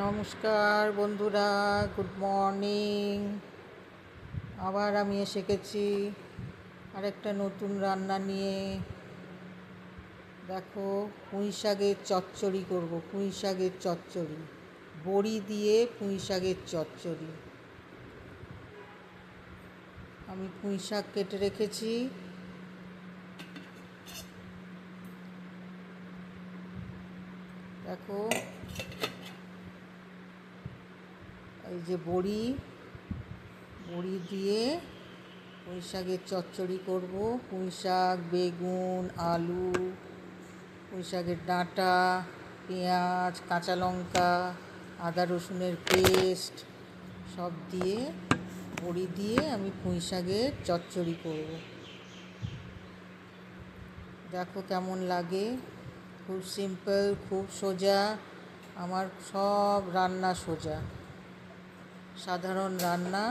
নমস্কার বন্ধুরা, good morning. আবার আমি এসে গেছি আরেকটা নতুন রান্না নিয়ে। দেখো, পুঁই শাকের চচ্চড়ি করব। পুঁই শাকের চচ্চড়ি, বড়ি দিয়ে পুঁই শাকের চচ্চড়ি। আমি পুঁই শাক কেটে রেখেছি। দেখো, এই যে বড়ি দিয়ে পুঁই শাকের চচ্চড়ি করব। পুঁই শাক, বেগুন, আলু, পুঁই শাকের ডাঁটা, পেঁয়াজ, কাঁচা লঙ্কা, আদা রসুনের পেস্ট সব দিয়ে, বড়ি দিয়ে আমি পুঁই শাকের চচ্চড়ি করব। দেখো কেমন লাগে। খুব সিম্পল, খুব সোজা। আমার সব রান্না সোজা, সাধারণ রান্না।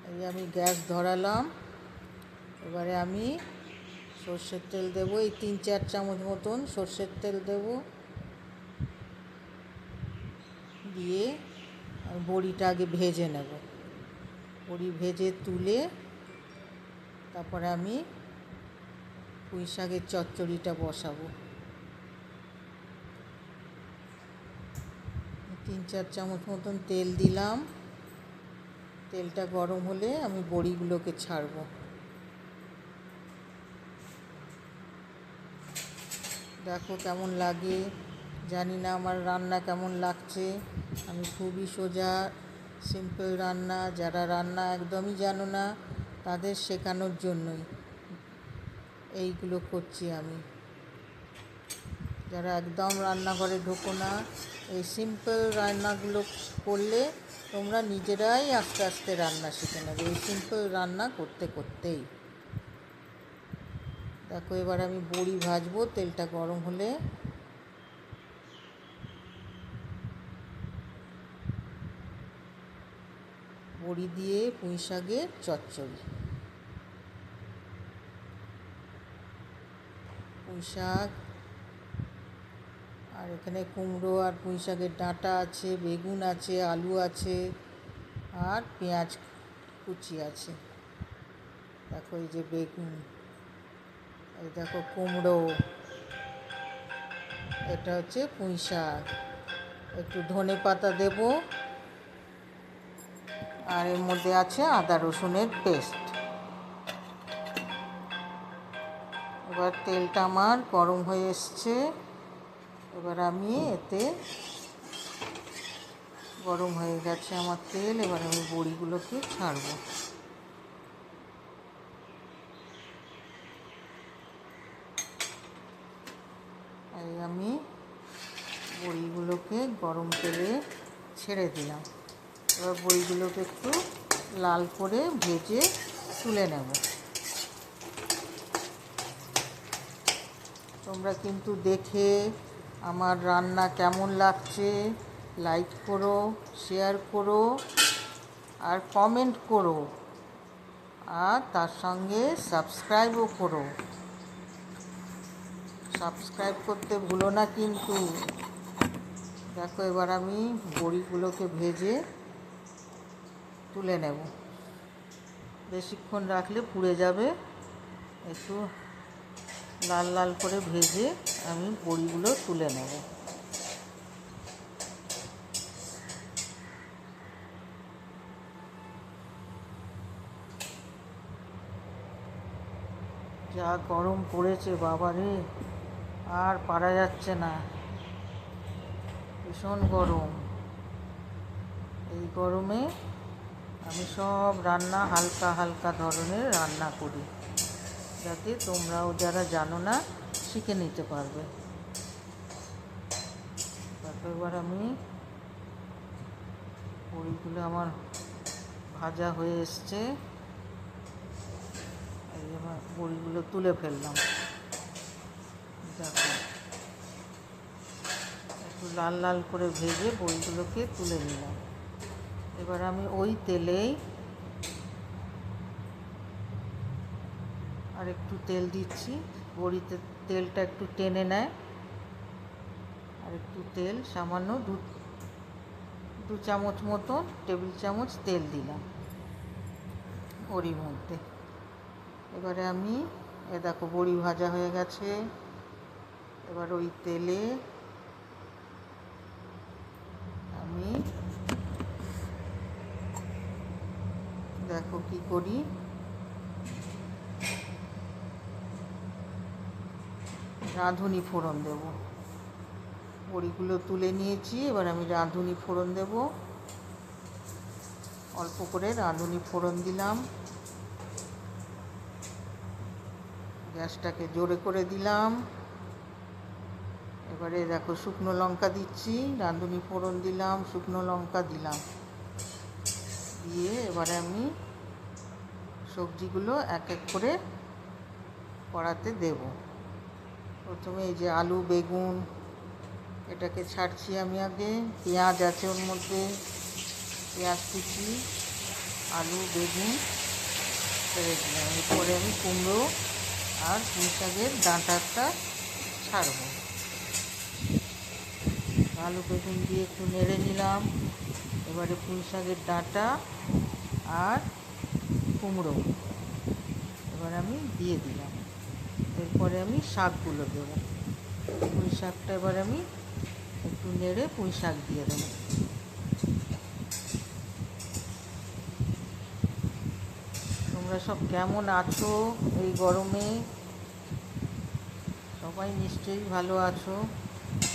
এই আমি গ্যাস ধরালাম। এবারে আমি সর্ষের তেল দেবো, এই 3-4 চামচ মতন সর্ষের তেল দেবো। দিয়ে আমি বড়িটা আগে ভেজে নেব। বড়ি ভেজে তুলে তারপরে আমি পুঁই শাকের চচ্চড়িটা বসাবো। 3-4 চামচ মতন তেল দিলাম। তেলটা গরম হলে আমি বড়িগুলোকে ছাড়বো। দেখো কেমন লাগে। জানি না আমার রান্না কেমন লাগছে। আমি খুবই সোজা, সিম্পল রান্না। যারা রান্না একদমই জানো না তাদের শেখানোর জন্যই এইগুলো করছি আমি। যারা একদম রান্নাঘরে ঢোকো না, এই সিম্পল রান্নাগুলো করলে তোমরা নিজেরাই আস্তে আস্তে রান্না শিখে নেবে, এই সিম্পল রান্না করতে করতেই। দেখো, এবার আমি বড়ি ভাজবো। তেলটা গরম হলে বড়ি দিয়ে পুঁই শাকের চচ্চড়ি। পুঁই শাক, আর এখানে কুমড়ো আর পুঁই শাকের ডাঁটা আছে, বেগুন আছে, আলু আছে, আর পেঁয়াজ কুচি আছে। দেখো, এই যে বেগুন, এই দেখো কুমড়ো, এটা হচ্ছে পুঁই শাক। একটু ধনে পাতা দেব, আর এর মধ্যে আছে আদা রসুনের পেস্ট। এবার তেলটা আমার গরম হয়ে এসছে। এবার আমি এতে, গরম হয়ে গেছে আমার তেল, এবার আমি বড়িগুলোকে ছাড়বো। এই আমি বড়িগুলোকে গরম তেলে ছেড়ে দিলাম। এবার বড়িগুলোকে একটু লাল করে ভেজে তুলে নেব। তোমরা কিন্তু দেখে আমার রান্না কেমন লাগছে লাইক করো, শেয়ার করো, আর কমেন্ট করো, আর তার সঙ্গে সাবস্ক্রাইবও করো। সাবস্ক্রাইব করতে ভুলো না কিন্তু। দেখো, এবার আমি বড়িগুলোকে ভেজে তুলে নেব। বেশিক্ষণ রাখলে পুড়ে যাবে। একটু লাল লাল করে ভেজে আমি বড়িগুলো তুলে নেব। যা গরম পড়েছে বাবারে, আর পারা যাচ্ছে না। ভীষণ গরম। এই গরমে আমি সব রান্না হালকা হালকা ধরনের রান্না করি, যাতে তোমরাও যারা জানো না শিখে নিতে পারবে। তারপর এবার আমি বড়িগুলো আমার ভাজা হয়ে এসছে। এই আমার বড়িগুলো তুলে ফেললাম। দেখো, একটু লাল লাল করে ভেজে বড়িগুলোকে তুলে নিলাম। এবার আমি ওই তেলেই আর একটু তেল দিচ্ছি। বড়িতে তেলটা একটু টেনে নেয়। আর একটু তেল, সামান্য দু চামচ মতন, টেবিল চামচ তেল দিলাম ওরই মধ্যে। এবারে আমি দেখো বড়ি ভাজা হয়ে গেছে। এবার ওই তেলে আমি দেখো কি করি, রাঁধুনি ফোড়ন দেব। বড়িগুলো তুলে নিয়েছি, এবার আমি রাঁধুনি ফোড়ন দেব। অল্প করে রাঁধুনি ফোড়ন দিলাম, গ্যাসটাকে জোরে করে দিলাম। এবারে দেখো শুকনো লঙ্কা দিচ্ছি, রাঁধুনি ফোড়ন দিলাম, শুকনো লঙ্কা দিলাম, দিয়ে এবারে আমি সবজিগুলো এক এক করে কড়াতে দেব। প্রথমে এই যে আলু বেগুন এটাকে ছাড়ছি আমি আগে। পেঁয়াজ আছে ওর মধ্যে, পেঁয়াজ কুচি, আলু বেগুন ছেড়ে দিলাম। এরপরে আমি কুমড়ো আর পুঁই শাকের ডাঁটাটা ছাড়ব। আলু বেগুন দিয়ে একটু নেড়ে নিলাম। এবারে পুঁই শাকের ডাঁটা আর কুমড়ো এবার আমি দিয়ে দিলাম। এরপরে আমি শাকগুলো দেবো। পুঁই শাকটা এবার আমি একটু নেড়ে পুঁই শাক দিয়ে দেবো। তোমরা সব কেমন আছো এই গরমে? সবাই নিশ্চয়ই ভালো আছো।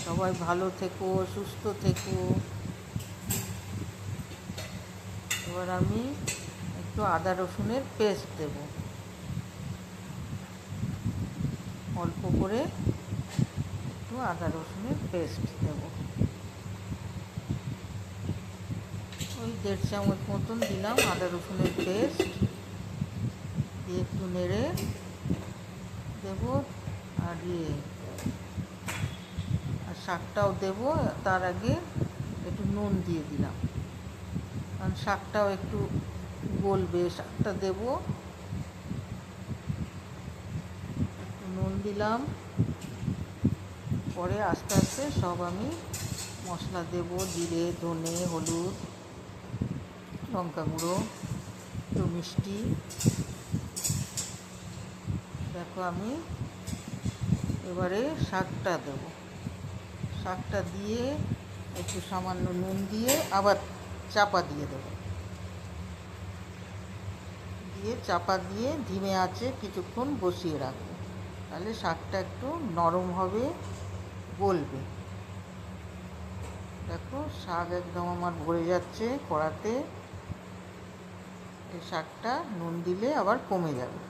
সবাই ভালো থেকো, সুস্থ থেকো। এবার আমি একটু আদা রসুনের পেস্ট দেব, অল্প করে একটু আদা রসুনের পেস্ট দেব। ওই 1.5 চামচ মতন দিলাম আদা রসুনের পেস্ট দিয়ে একটু নেড়ে দেব। আর শাকটাও দেব। তার আগে একটু নুন দিয়ে দিলাম, কারণ শাকটাও একটু গলবে। শাকটা দেব, একটু নুন দিলাম। পরে আস্তে আস্তে সব আমি মশলা দেব, জিরে ধনে হলুদ লঙ্কা গুঁড়ো একটু মিষ্টি। দেখো আমি এবারে শাকটা দেব। শাকটা দিয়ে একটু সামান্য নুন দিয়ে আবার চাপা দিয়ে দেব। দিয়ে চাপা দিয়ে ধিমে আঁচে কিছুক্ষণ বসিয়ে রাখবো, তাহলে শাকটা একটু নরম হবে, গলবে। দেখো শাক একদম আমার ভরে যাচ্ছে কড়াতে। এই শাকটা নুন দিলে আবার কমে যাবে।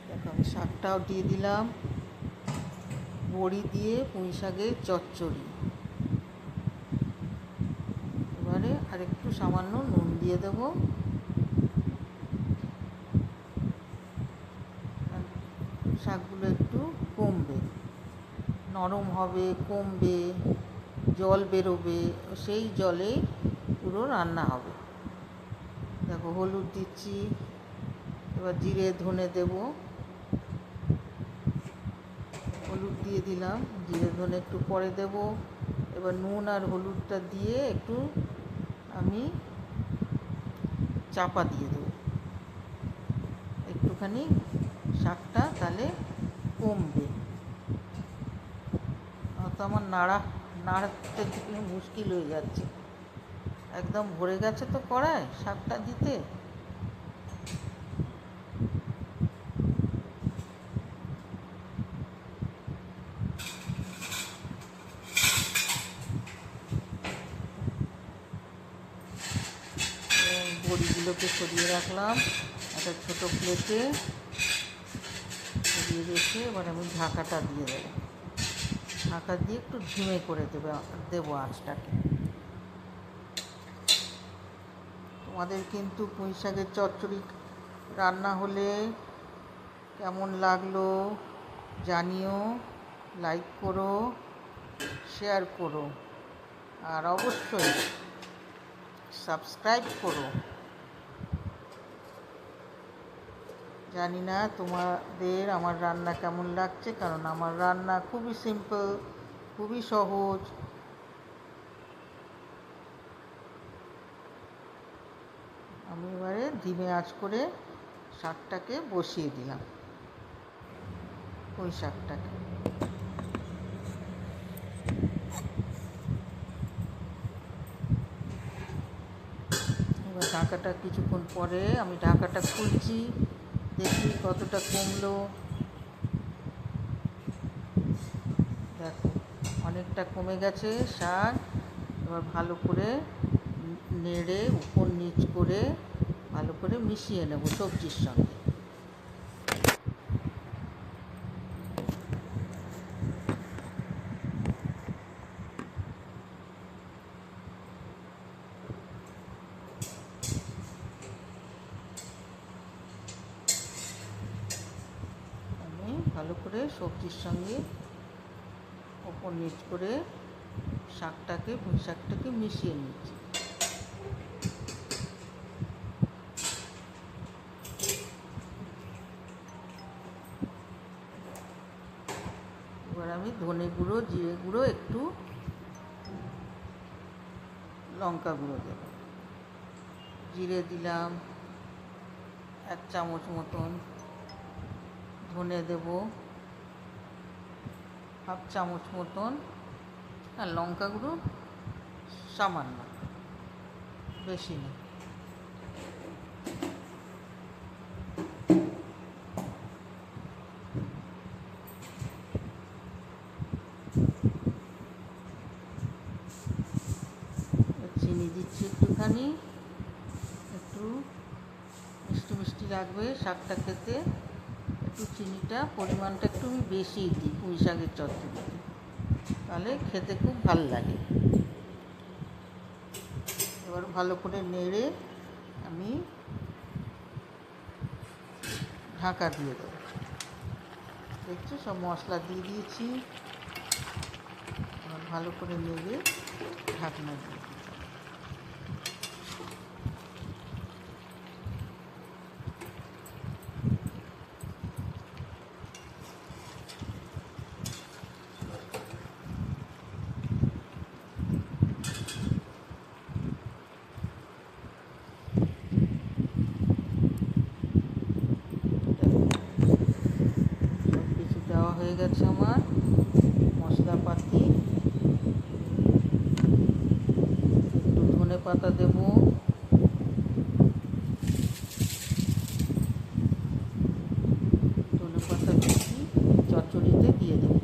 দেখো আমি শাকটাও দিয়ে দিলাম। বড়ি দিয়ে পুঁই শাকের চচ্চড়ি। এবারে আরেকটু সামান্য নুন দিয়ে দেবো। শাকগুলো একটু কমবে, নরম হবে, কমবে, জল বেরোবে, সেই জলেই পুরো রান্না হবে। দেখো হলুদ দিচ্ছি, এবার জিরে ধনে দেব। হলুদ দিয়ে দিলাম, জিরে ধনে একটু পরে দেব। এবার নুন আর হলুদটা দিয়ে একটু আমি চাপা দিয়ে দেব একটুখানি। শাকটা তাহলে কমবে। তো আমার নাড়াতে দিলে মুশকিল হয়ে যাচ্ছে, একদম ভরে গেছে তো কড়ায় শাকটা দিতে। বড়িগুলোকে সরিয়ে রাখলাম একটা ছোটো প্লেটে, সরিয়ে রেখে এবার আমি ঢাকাটা দিয়ে দেবো। ঢাকা দিয়ে একটু ধিমে করে দেবো আঁচটাকে। তোমাদের কিন্তু পুঁই শাকের চচ্চড়ি রান্না হলে কেমন লাগলো জানিও, লাইক করো, শেয়ার করো, আর অবশ্যই সাবস্ক্রাইব করো। জানি না তোমাদের আমার রান্না কেমন লাগছে, কারণ আমার রান্না খুবই সিম্পল, খুবই সহজ। আমি এবারে ধিমে আঁচ করে শাকটাকে বসিয়ে দিলাম, পুঁই শাকটাকে। এবার ঢাকাটা কিছুক্ষণ পরে আমি ঢাকাটা খুলছি, দেখি কতটা কমলো। দেখো অনেকটা কমে গেছে শাক। এবার ভালো করে নেড়ে উপর নিচ করে ভালো করে মিশিয়ে নেব সবজির সঙ্গে। আমি ভালো করে সবজির সঙ্গে উপর নিচ করে পুঁই শাকটাকে মিশিয়ে নিচ্ছি। এবার আমি ধনে গুঁড়ো, জিরে গুঁড়ো, একটু লঙ্কা গুঁড়ো দেব। জিরে দিলাম 1 চামচ মতন, ধনে দেব 1/2 চামচ মতন, আর লঙ্কা গুঁড়ো সামান্য, বেশি না। চিনি দিচ্ছি একটুখানি, একটু মিষ্টি মিষ্টি লাগবে শাকটা খেতে, একটু চিনিটা পরিমাণটা একটু আমি বেশিই দিই পুঁই শাকের চচ্চড়িতে, তাহলে খেতে খুব ভালো লাগে। এবার ভালো করে নেড়ে আমি ঢাকা দিয়ে দেবো। দেখছো সব মশলা দিয়ে দিয়েছি, এবার ভালো করে নেড়ে ঢাকনা দিয়ে দিই। দেওয়া হয়ে গেছে আমার মশলাপাতি, একটু ধনে পাতা দেব, ধনে পাতা কুচি চচ্চড়িতে দিয়ে দেব।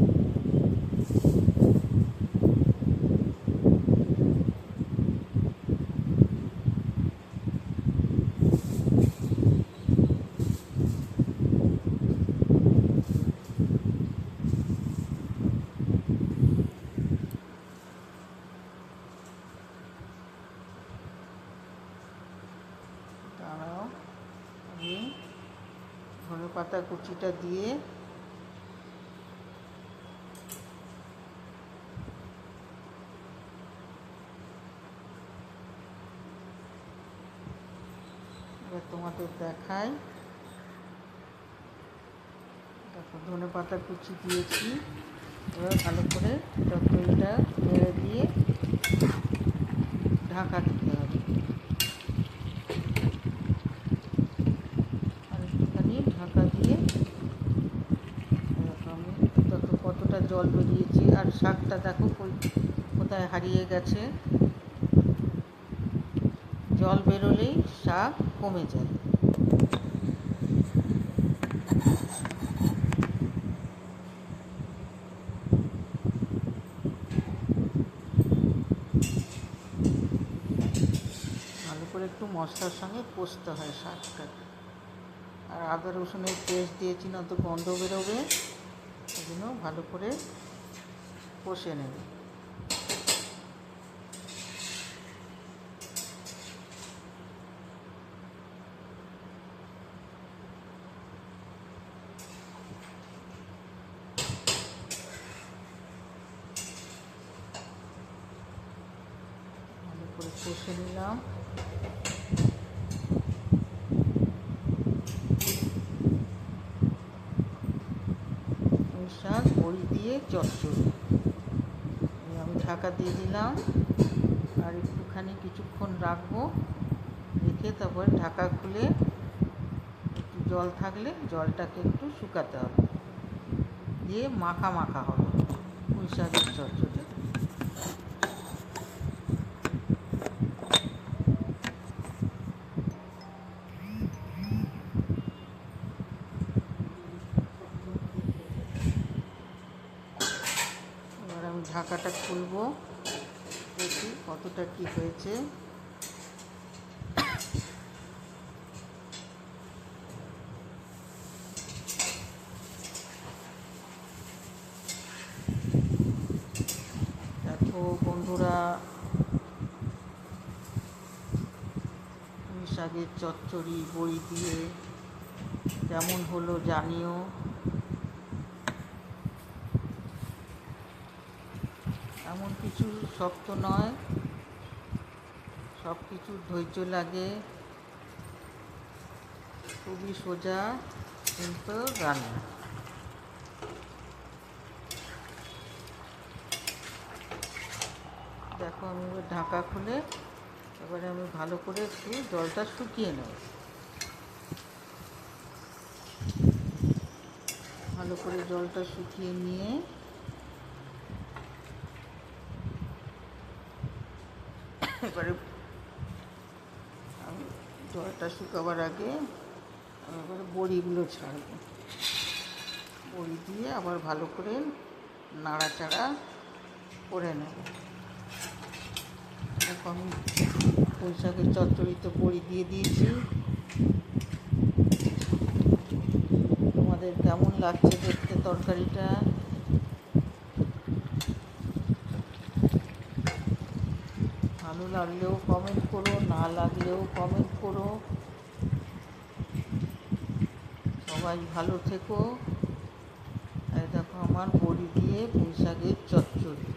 তারাও আমি ধনে পাতা কুচিটা দিয়ে এবার তোমাদের দেখাই। দেখো ধনে পাতা কুচি দিয়েছি, এবার ভালো করে চচ্চড়িটা নেড়ে দিয়ে ঢাকা দিতে হবে। আর একটুখানি ঢাকা দিয়ে আমি কতটা জল বেরিয়েছি, আর শাকটা দেখো কোথায় হারিয়ে গেছে। জল বেরোলেই শাক কমে যায়। ভালো করে একটু মশলার সঙ্গে কষতে হয় শাকটাকে। আর আদা রসুনের পেস্ট দিয়েছি না, তো গন্ধ বেরোবে, ওই জন্য ভালো করে কষে নেবে। ভালো করে কষে নিলাম। দিয়ে চচ্চড়ি। আমি ঢাকা দিয়ে দিলাম, আর একটুখানি কিছুক্ষণ রাখবো, রেখে তারপর ঢাকা খুলে একটু জল থাকলে জলটাকে একটু শুকাতে হবে, দিয়ে মাখা মাখা হবে পুঁই শাকের চচ্চড়ি। এবার আমি ঢাকাটা খুলবো, দেখি কতটা কি হয়েছে। দেখো বন্ধুরা, পুঁই শাকের চচ্চড়ি বড়ি দিয়ে কেমন হলো জানিও। এমন কিছু শক্ত নয়, সব কিছু ধৈর্য লাগে, খুবই সোজা সিম্পল রান্না। দেখো আমি এবার ঢাকা খুলে এবারে আমি ভালো করে একটু জলটা শুকিয়ে নেব। ভালো করে জলটা শুকিয়ে নিয়ে এবারে আমি জলটা শুকাবার আগে আমি এবারে বড়িগুলো ছাড়ব। বড়ি দিয়ে আবার ভালো করে নাড়াচাড়া করে নেব। দেখো আমি পুঁই শাকের চচ্চড়িতে বড়ি দিয়ে দিয়েছি। তোমাদের কেমন লাগছে দেখতে তরকারিটা? ভালো লাগলেও কমেন্ট করো, না লাগলেও কমেন্ট করো। সবাই ভালো থেকো। এই দেখো আমার বড়ি দিয়ে পুঁই শাকের চচ্চড়ি।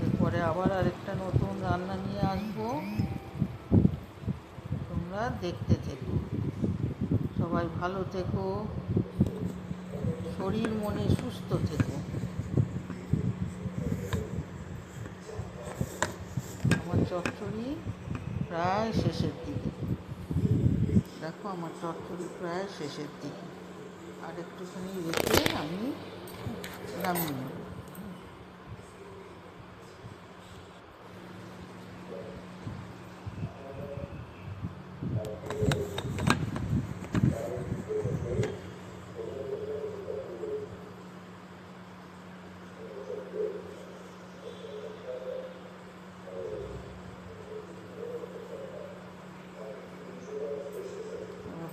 এরপরে আবার আরেকটা নতুন রান্না নিয়ে আসবো, তোমরা দেখতে থেকো। সবাই ভালো থেকো, শরীর মনে সুস্থ থেকো। আমার চচ্চড়ি প্রায় শেষের দিকে। দেখো আমার চচ্চড়ি প্রায় শেষের দিকে, আর একটুখানি রেখে আমি নামিয়ে নেব।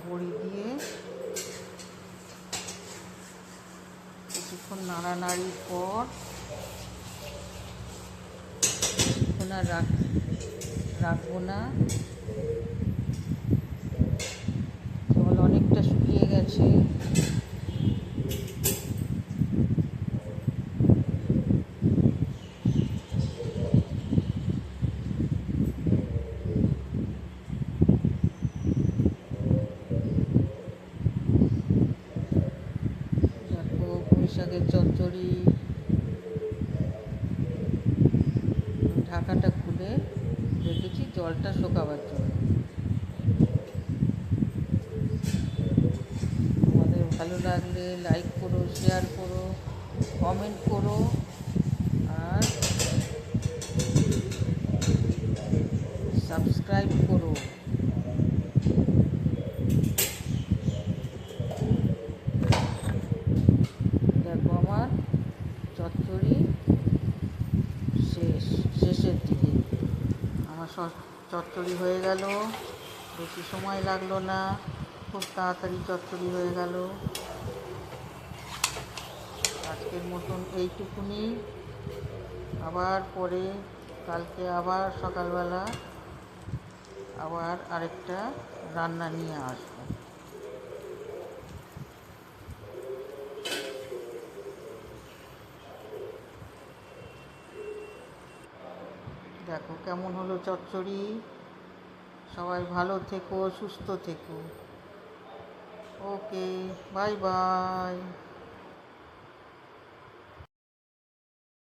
বড়ি দিয়ে কিছুক্ষণ নাড়ানাড়ির পর কিছুক্ষণ আর রাখবো না, জল অনেকটা শুকিয়ে গেছে। দেখো পুঁই শাকের চচ্চড়ি, ঢাকাটা খুলে রেখেছি জলটা শুকাবার জন্য। তোমাদের ভালো লাগলে লাইক করো, শেয়ার করো, কমেন্ট করো, আর সাবস্ক্রাইব করো। দেখো আমার চচ্চড়ি শেষের দিকে আমার চচ্চড়ি হয়ে গেল। বেশি সময় লাগলো না, খুব তাড়াতাড়ি চচ্চড়ি হয়ে গেল। আজকের মতন এইটুকুনি। আবার পরে কালকে আবার সকালবেলা আবার আরেকটা রান্না নিয়ে আসবো। দেখো কেমন হলো চচ্চড়ি। সবাই ভালো থেকো, সুস্থ থেকো। ওকে, বাই বাই।